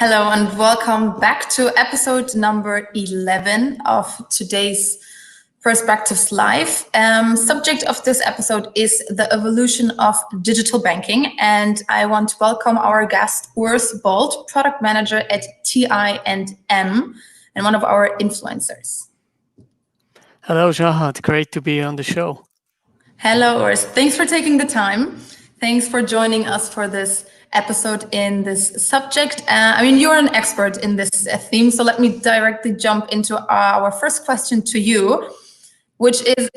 Hello and welcome back to episode number 11 of today's Perspectives Live. Subject of this episode is the evolution of digital banking, and I want to welcome our guest Urs Bolt, product manager at TI&M and one of our influencers. Hello, Shahad. Great to be on the show. Hello, Urs. Thanks for taking the time. Thanks for joining us for this episode in this subject. You're an expert in this theme, so let me directly jump into our first question to you, which is,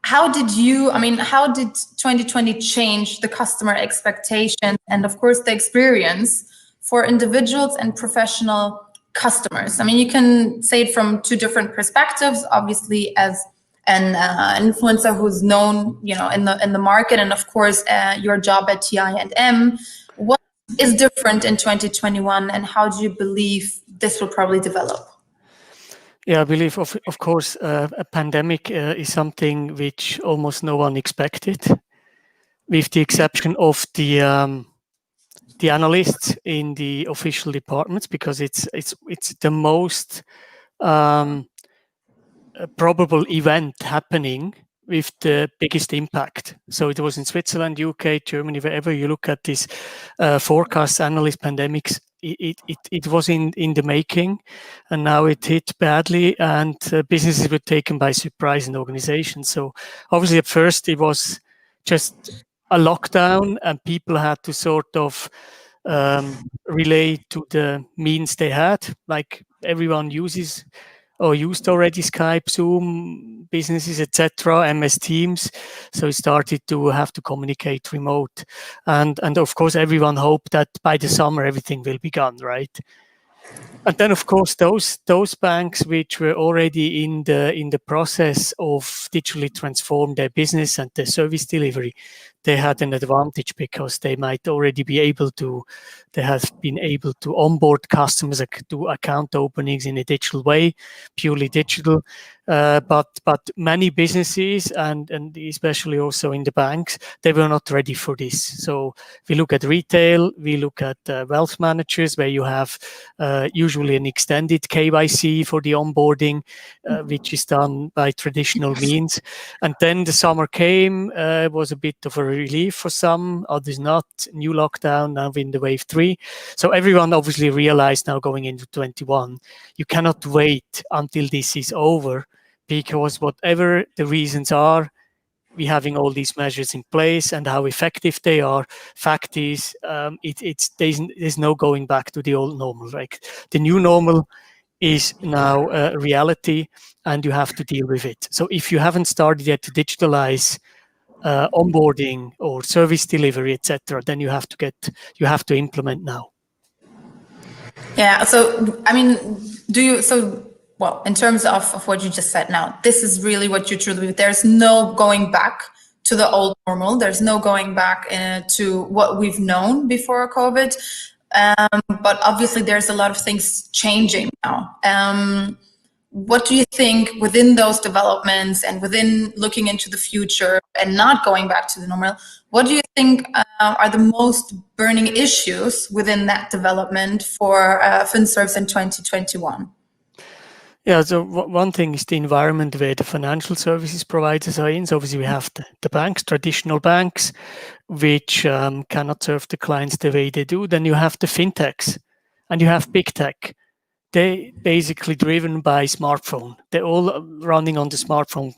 how did 2020 change the customer expectation and, of course, the experience for individuals and professional customers? You can say it from two different perspectives, obviously, as an influencer who's known, in the market, and of course, your job at TI&M. What is different in 2021, and how do you believe this will probably develop? Yeah, I believe, of course, a pandemic is something which almost no one expected, with the exception of the analysts in the official departments, because it's the most probable event happening with the biggest impact. So it was in Switzerland, UK, Germany, wherever you look at this forecast analyst pandemics, it was in the making, and now it hit badly, and businesses were taken by surprise in organizations. So obviously at first it was just a lockdown, and people had to sort of relate to the means they had, like everyone uses or used already Skype, Zoom, businesses, etc., MS Teams. So it started to have to communicate remote. And of course, everyone hoped that by the summer, everything will be gone, right? And then, of course, those banks which were already in the process of digitally transform their business and their service delivery, they had an advantage because they might already be able to, they have been able to onboard customers, do account openings in a digital way, purely digital. But many businesses and especially also in the banks, they were not ready for this. So we look at retail, we look at wealth managers, where you have usually an extended KYC for the onboarding, which is done by traditional means. And then the summer came, was a bit of a relief for some, others not. New lockdown, now in the wave 3. So everyone obviously realized now going into 21, you cannot wait until this is over, because whatever the reasons are, we're having all these measures in place, and how effective they are, fact is, there's no going back to the old normal. Like the new normal is now a reality, and you have to deal with it. So if you haven't started yet to digitalize onboarding or service delivery, etc., then you have to implement now. Yeah. So well, in terms of what you just said now, this is really what you truly believe. There's no going back to the old normal. There's no going back to what we've known before COVID. But obviously there's a lot of things changing now. What do you think within those developments and within looking into the future and not going back to the normal, what do you think are the most burning issues within that development for FinService in 2021? Yeah, so one thing is the environment where the financial services providers are in. So obviously we have the banks, traditional banks, which cannot serve the clients the way they do. Then you have the fintechs, and you have big tech. They basically driven by smartphone. They're all running on the smartphone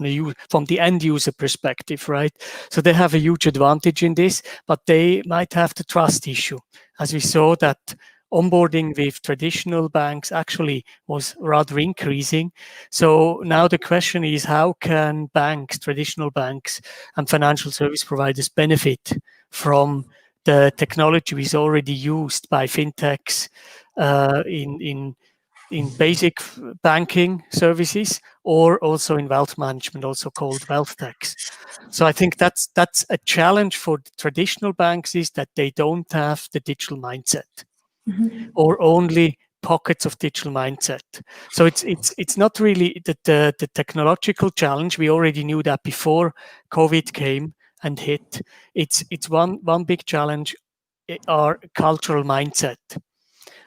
from the end user perspective, right? So they have a huge advantage in this, but they might have the trust issue, as we saw that onboarding with traditional banks actually was rather increasing. So now the question is, how can banks, traditional banks and financial service providers benefit from the technology which is already used by fintechs in basic banking services, or also in wealth management, also called wealth techs. So I think that's a challenge for the traditional banks, is that they don't have the digital mindset. Mm-hmm. Or only pockets of digital mindset. So it's not really the technological challenge. We already knew that before COVID came and hit. It's one big challenge, our cultural mindset.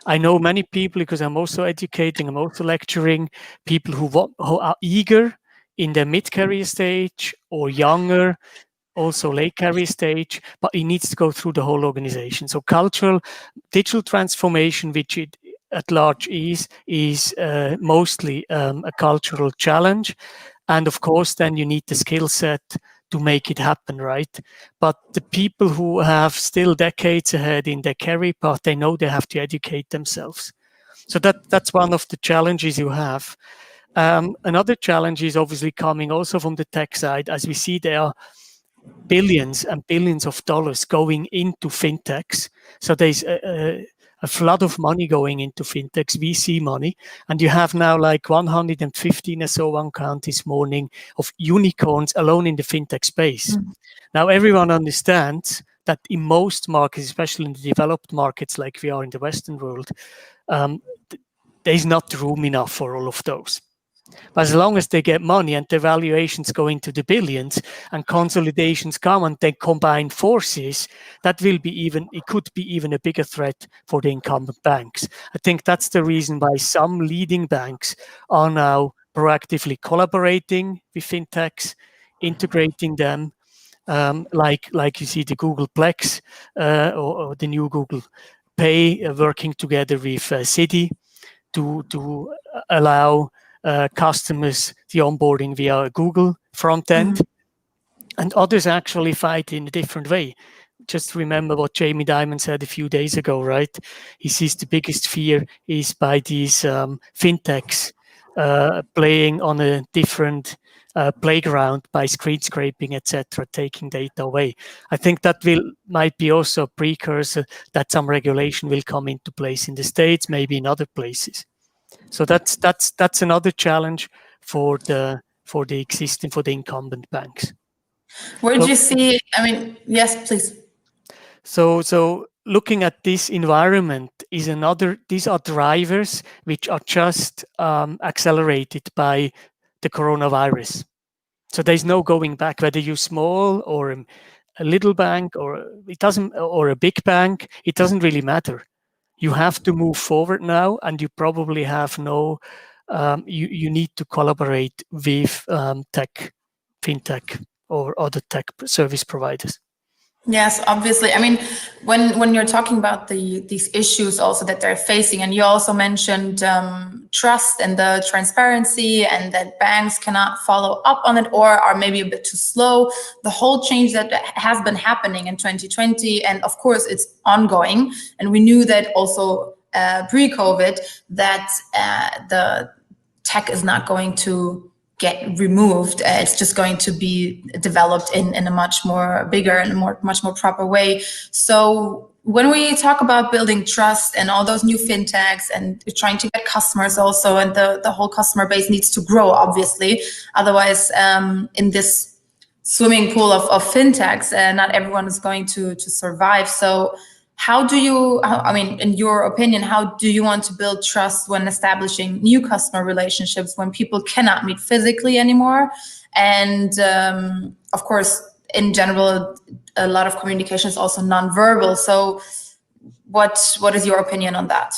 I know many people because I'm also educating, I'm also lecturing people who are eager in their mid-career stage or younger, also late career stage, but it needs to go through the whole organization. So cultural digital transformation, which it at large is mostly a cultural challenge. And of course, then you need the skill set to make it happen, right? But the people who have still decades ahead in their career path, they know they have to educate themselves. So that's one of the challenges you have. Another challenge is obviously coming also from the tech side, as we see there are billions and billions of dollars going into fintechs. So there's a flood of money going into fintechs, VC money, and you have now like 115 or so, one count this morning, of unicorns alone in the fintech space. Now everyone understands that in most markets, especially in the developed markets like we are in the Western world, um, there's not room enough for all of those. But as long as they get money and the valuations go into the billions and consolidations come and they combine forces, that will be even, it could be even a bigger threat for the incumbent banks. I think that's the reason why some leading banks are now proactively collaborating with fintechs, integrating them, like you see the Google Plex or the new Google Pay working together with Citi to allow customers the onboarding via Google front end, and others actually fight in a different way. Just remember what Jamie Dimon said a few days ago, right? He sees the biggest fear is by these fintechs playing on a different playground by screen scraping, etc., taking data away. I think that might be also a precursor that some regulation will come into place in the States, maybe in other places. So that's another challenge for the incumbent banks. Where do you see, I mean, yes, please. So looking at this environment is another. These are drivers which are just accelerated by the coronavirus. So there's no going back, whether you're small or a little bank or it doesn't, or a big bank. It doesn't really matter. You have to move forward now, and you probably have no. You need to collaborate with tech, fintech, or other tech service providers. Yes, obviously. I mean, when you're talking about these issues also that they're facing, and you also mentioned trust and the transparency, and that banks cannot follow up on it or are maybe a bit too slow. The whole change that has been happening in 2020, and of course it's ongoing. And we knew that also pre-COVID that the tech is not going to get removed. It's just going to be developed in a much more bigger and much more proper way. So when we talk about building trust and all those new fintechs and trying to get customers also, and the whole customer base needs to grow, obviously. Otherwise, in this swimming pool of fintechs, not everyone is going to survive. So how do you, I mean, in your opinion, how do you want to build trust when establishing new customer relationships when people cannot meet physically anymore? And of course, in general, a lot of communication is also nonverbal. So what is your opinion on that?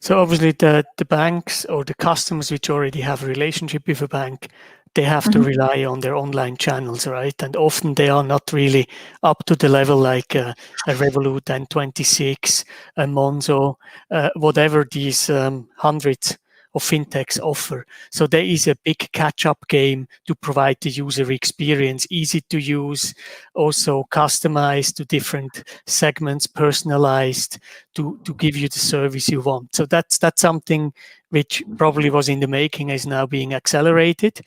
So obviously the banks or the customers which already have a relationship with a bank, they have to rely on their online channels, right? And often they are not really up to the level like a Revolut, N26, a Monzo, whatever these hundreds of fintechs offer. So there is a big catch-up game to provide the user experience, easy to use, also customized to different segments, personalized to give you the service you want. So that's something which probably was in the making, is now being accelerated.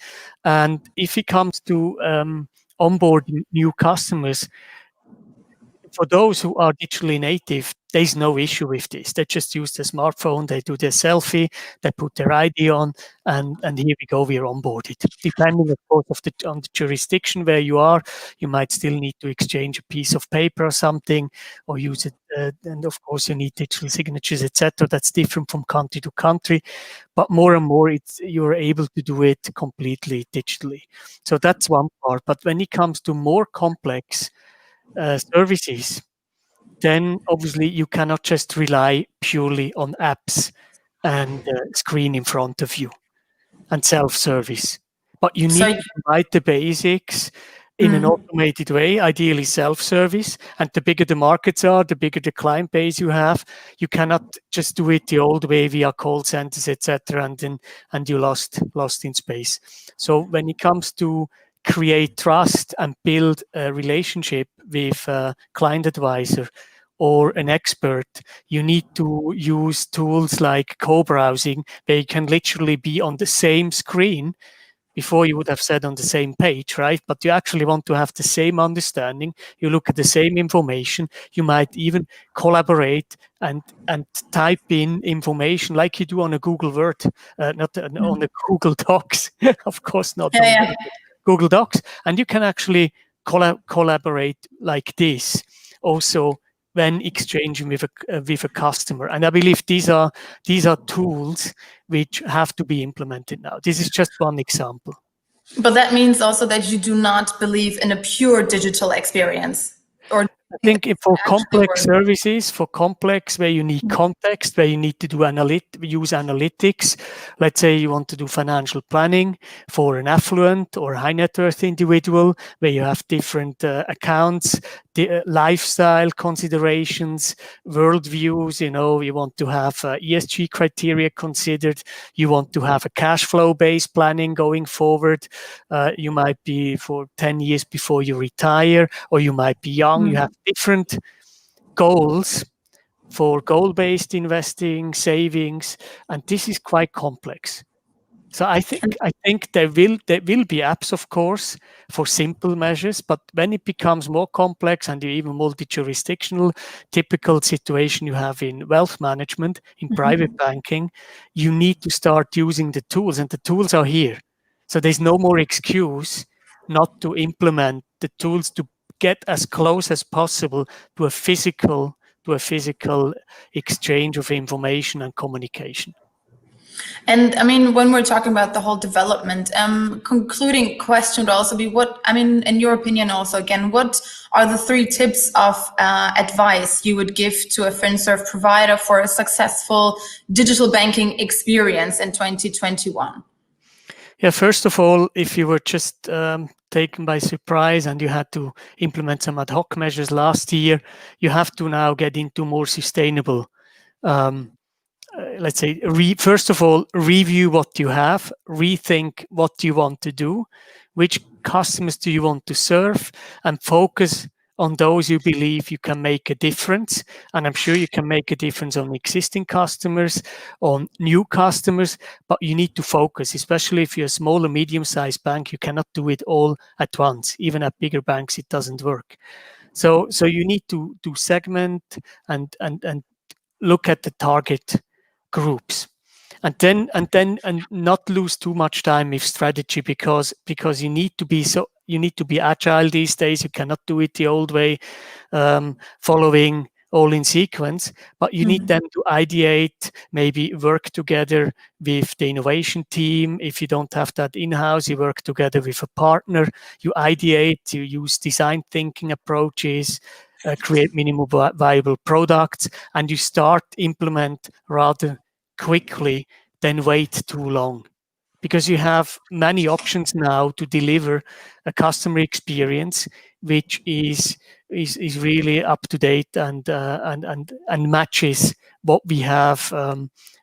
And if it comes to onboarding new customers, for those who are digitally native, there's no issue with this. They just use their smartphone, they do their selfie, they put their ID on, and here we go, we're onboarded. Depending, of course, on the jurisdiction where you are, you might still need to exchange a piece of paper or something, or use it, and of course you need digital signatures, etc. That's different from country to country, but more and more you're able to do it completely digitally. So that's one part. But when it comes to more complex services, then obviously you cannot just rely purely on apps and screen in front of you and self-service. But you So, need to provide the basics in an automated way, ideally self-service. And the bigger the markets are, the bigger the client base you have. You cannot just do it the old way via call centers, etc., and you lost in space. So when it comes to create trust and build a relationship with a client advisor or an expert, you need to use tools like co-browsing, where you can literally be on the same screen. Before you would have said on the same page, right? But you actually want to have the same understanding. You look at the same information. You might even collaborate and type in information like you do on a Google Word, not on a Google Docs, of course not on Word, but Google Docs. And you can actually collaborate like this also when exchanging with a customer. And I believe these are tools which have to be implemented now. This is just one example. But that means also that you do not believe in a pure digital experience, or I think for complex services, for complex where you need context, where you need to do use analytics. Let's say you want to do financial planning for an affluent or high net worth individual, where you have different accounts, lifestyle considerations, worldviews. You want to have ESG criteria considered. You want to have a cash flow based planning going forward. You might be for 10 years before you retire, or you might be young. You have different goals for goal-based investing, savings, and this is quite complex. So I think there will be apps, of course, for simple measures, but when it becomes more complex and even multi-jurisdictional, typical situation you have in wealth management, in private banking, you need to start using the tools, and the tools are here. So there's no more excuse not to implement the tools to get as close as possible to a physical exchange of information and communication. And I mean, when we're talking about the whole development, concluding question would also be in your opinion also, again, what are the 3 tips of advice you would give to a FinServ provider for a successful digital banking experience in 2021? Yeah, first of all, if you were just taken by surprise and you had to implement some ad hoc measures last year, you have to now get into more sustainable let's say, first of all, review what you have, rethink what you want to do, which customers do you want to serve, and focus on those you believe you can make a difference. And I'm sure you can make a difference on existing customers, on new customers, but you need to focus, especially if you're a small or medium-sized bank, you cannot do it all at once. Even at bigger banks, it doesn't work. So you need to segment and look at the target groups, and not lose too much time with strategy, because you need to be agile these days. You cannot do it the old way, following all in sequence, but you need them to ideate, maybe work together with the innovation team. If you don't have that in-house, you work together with a partner, you ideate, you use design thinking approaches, create minimum viable products, and you start implement rather quickly than wait too long, because you have many options now to deliver a customer experience which is really up to date and matches what we have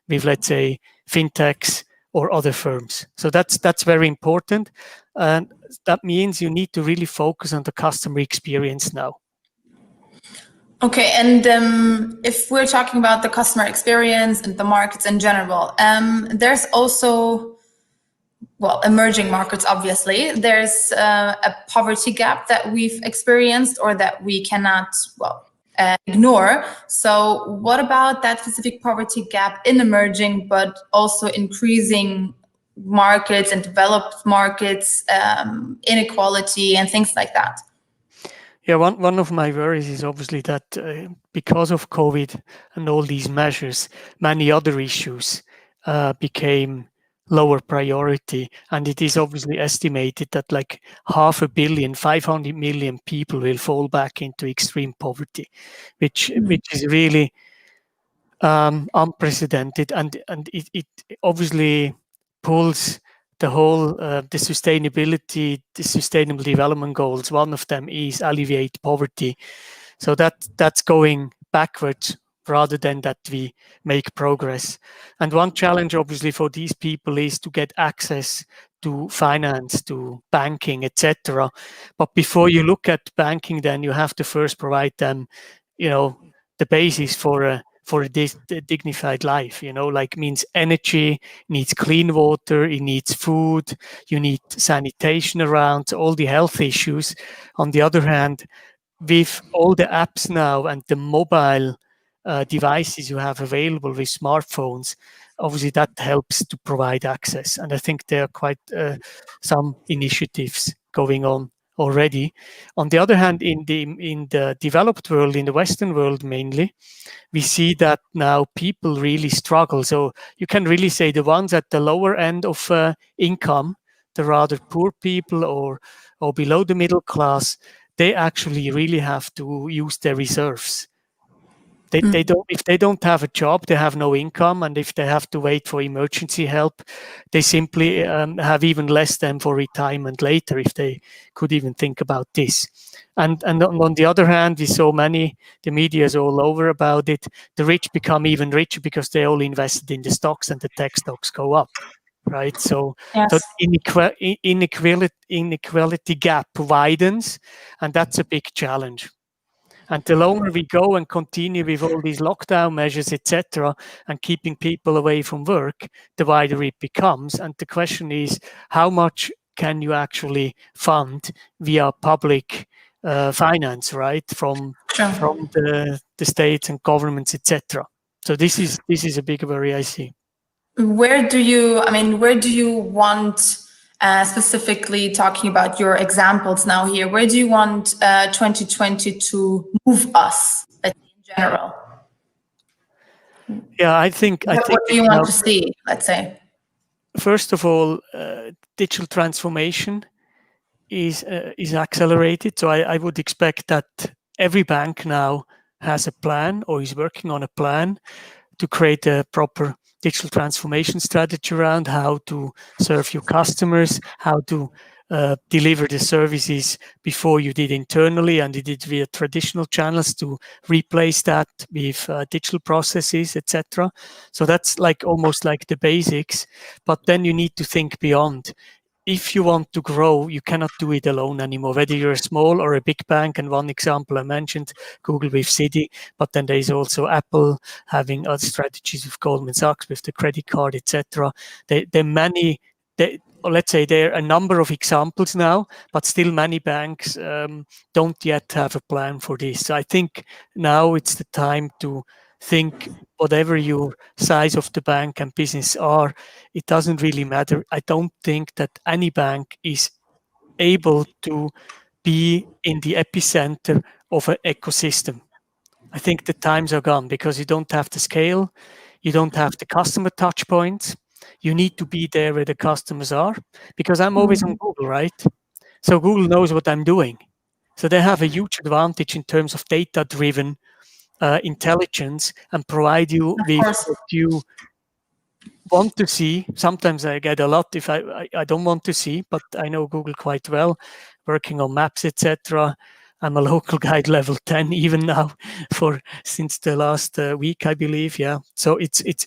with, let's say, fintechs or other firms. So that's very important, and that means you need to really focus on the customer experience now. Okay, and if we're talking about the customer experience and the markets in general, there's also, emerging markets, obviously. There's a poverty gap that we've experienced or that we cannot, ignore. So what about that specific poverty gap in emerging, but also increasing markets and developed markets, inequality and things like that? Yeah, one of my worries is obviously that because of COVID and all these measures, many other issues became lower priority. And it is obviously estimated that like 500 million, 500 million people will fall back into extreme poverty, which is really unprecedented, and it obviously pulls the whole the sustainability, the sustainable development goals. One of them is alleviate poverty, so that's going backwards rather than that we make progress. And one challenge obviously for these people is to get access to finance, to banking, etc. But before you look at banking, then you have to first provide them, the basis for a dignified life, like means energy, needs clean water, it needs food, you need sanitation around, all the health issues. On the other hand, with all the apps now and the mobile devices you have available with smartphones, obviously that helps to provide access. And I think there are quite some initiatives going on already. On the other hand, in the developed world, in the Western world mainly, we see that now people really struggle. So you can really say the ones at the lower end of income, the rather poor people or below the middle class, they actually really have to use their reserves. They don't, if they don't have a job, they have no income, and if they have to wait for emergency help, they simply have even less than for retirement later, if they could even think about this. And on the other hand, we saw the media is all over about it. The rich become even richer because they all invested in the stocks, and the tech stocks go up, right? So, Yes. so inequality gap widens, and that's a big challenge. And the longer we go and continue with all these lockdown measures, etc., and keeping people away from work, the wider it becomes. And the question is, how much can you actually fund via public finance, right, from the states and governments, etc.? So this is a big worry I see. Where do you want, specifically talking about your examples now here, where do you want 2020 to move us in general? Yeah, I think what do you want to see, let's say? First of all, digital transformation is accelerated. So I would expect that every bank now has a plan or is working on a plan to create a proper digital transformation strategy around how to serve your customers, how to deliver the services before you did internally and you did via traditional channels, to replace that with digital processes, etc. So that's like almost like the basics, but then you need to think beyond. If you want to grow, you cannot do it alone anymore, whether you're a small or a big bank. And one example I mentioned, Google with Citi, but then there's also Apple having other strategies with Goldman Sachs, with the credit card, etc. Let's say there are a number of examples now, but still many banks don't yet have a plan for this. So I think now it's the time to think, whatever your size of the bank and business are, it doesn't really matter. I don't think that any bank is able to be in the epicenter of an ecosystem. I think the times are gone because you don't have the scale, you don't have the customer touch points. You need to be there where the customers are, because I'm always on Google, right? So Google knows what I'm doing. So they have a huge advantage in terms of data-driven intelligence and provide you with what you want to see. Sometimes I get a lot if I don't want to see, but I know Google quite well, working on maps, etc. I'm a local guide level 10 even now since the last week, I believe. Yeah. So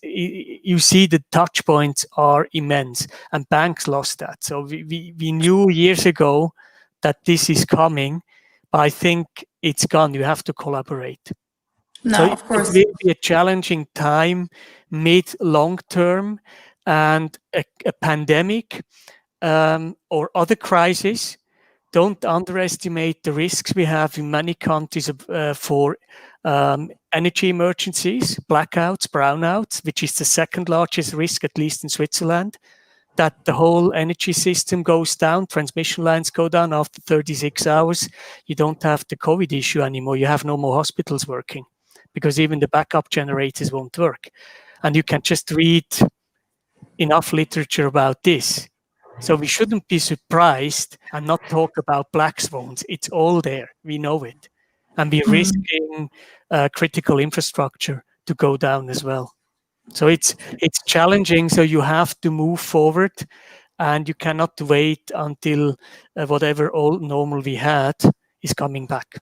you see the touch points are immense, and banks lost that. So we knew years ago that this is coming, but I think it's gone. You have to collaborate. No, so of course. It will be a challenging time, mid, long term, and a pandemic or other crises. Don't underestimate the risks we have in many countries for energy emergencies, blackouts, brownouts, which is the second largest risk, at least in Switzerland, that the whole energy system goes down, transmission lines go down after 36 hours. You don't have the COVID issue anymore. You have no more hospitals working because even the backup generators won't work. And you can just read enough literature about this. So we shouldn't be surprised and not talk about black swans. It's all there. We know it. And we're risking critical infrastructure to go down as well. So it's challenging. So you have to move forward, and you cannot wait until whatever old normal we had is coming back.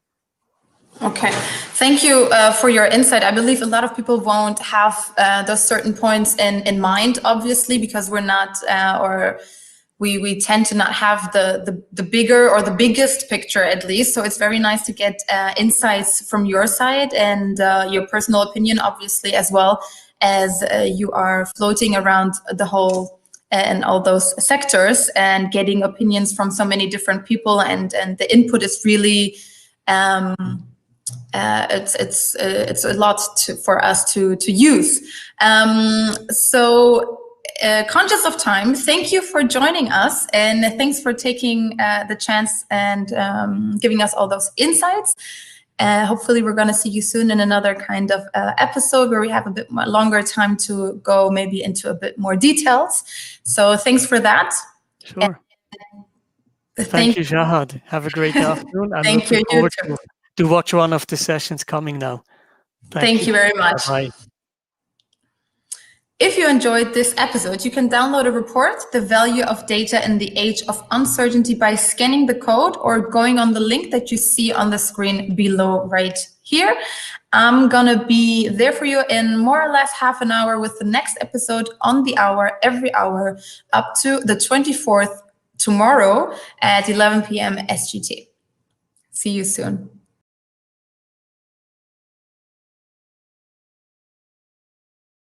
Okay, thank you for your insight. I believe a lot of people won't have those certain points in mind, obviously, because we're not, or we tend to not have the bigger or the biggest picture, at least. So it's very nice to get insights from your side and your personal opinion, obviously, as well, as you are floating around the whole and all those sectors and getting opinions from so many different people, and the input is really it's a lot for us to use. So conscious of time, thank you for joining us, and thanks for taking the chance and giving us all those insights. Hopefully we're going to see you soon in another kind of episode where we have a bit more longer time to go maybe into a bit more details. So thanks for that. Sure. Thank you, Shahad. Have a great afternoon. I'm looking forward to watch one of the sessions coming now. Thank you very much. Bye-bye. If you enjoyed this episode, you can download a report, The Value of Data in the Age of Uncertainty, by scanning the code or going on the link that you see on the screen below right here. I'm gonna be there for you in more or less half an hour with the next episode on the hour, every hour, up to the 24th tomorrow at 11 p.m. SGT. See you soon.